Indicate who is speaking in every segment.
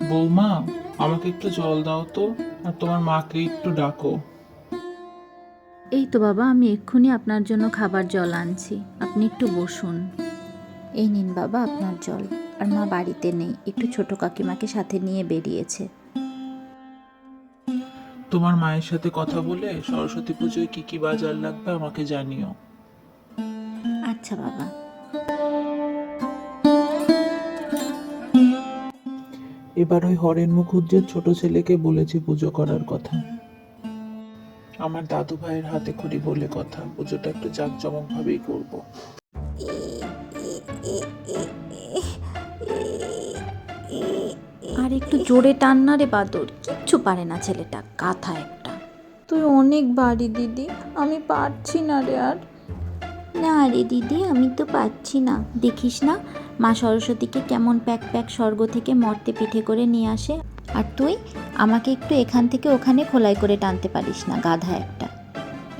Speaker 1: বৌমা, আমাকে একটু জল দাও তো, আর তোমার মাকে একটু ডাকো।
Speaker 2: এই তো বাবা, আমি এক্ষুনি আপনার জন্য খাবার জল আনছি, আপনি একটু বসুন। এই নিন বাবা আপনার জল। আর মা বাড়িতে নেই, একটু ছোট কাকিমাকে সাথে নিয়ে বেরিয়েছে।
Speaker 1: তোমার মায়ের সাথে কথা বলে সরস্বতী পুজোয় কি কি বাজার লাগবে আমাকে জানিও।
Speaker 2: আচ্ছা বাবা।
Speaker 1: এবার ওই হরেন মুখুজ্জের ছোট ছেলেকে বলেছি পুজো করার কথা। আমার দাদু ভাইয়ের হাতে খড়ি বলে কথা, পুজোটা একটু জাঁকজমক ভাবেই করবো।
Speaker 2: আর একটু জোরে টান না রে বাদর, কিচ্ছু পারে না ছেলেটা, কাঁথা একটা। তুই অনেক ভারী দিদি, আমি পারছি না রে আর। না রে দিদি, আমি তো পারছি না, দেখিস না মা সরস্বতীকে কেমন প্যাক প্যাক স্বর্গ থেকে মর্তে পিঠে করে নিয়ে আসে, আর তুই আমাকে একটু এখান থেকে ওখানে খোলাই করে টানতে পারিস না, গাধা একটা।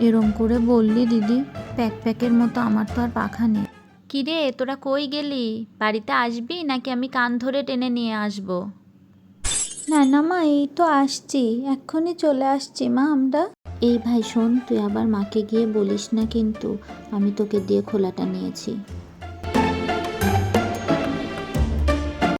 Speaker 2: এরম করে বললি দিদি, প্যাক প্যাকের মতো আমার তো আর পাখা নেই। কিরে তোরা কই গেলি? বাড়িতে আসবি নাকি আমি কান ধরে টেনে নিয়ে আসবো? না না মা, এই তো আসছি, এক্ষুনি চলে আসছি মা আমরা। এই ভাই শোন, তুই আবার মাকে গিয়ে বলিস না কিন্তু আমি তোকে দিয়ে খোলাটা নিয়েছি।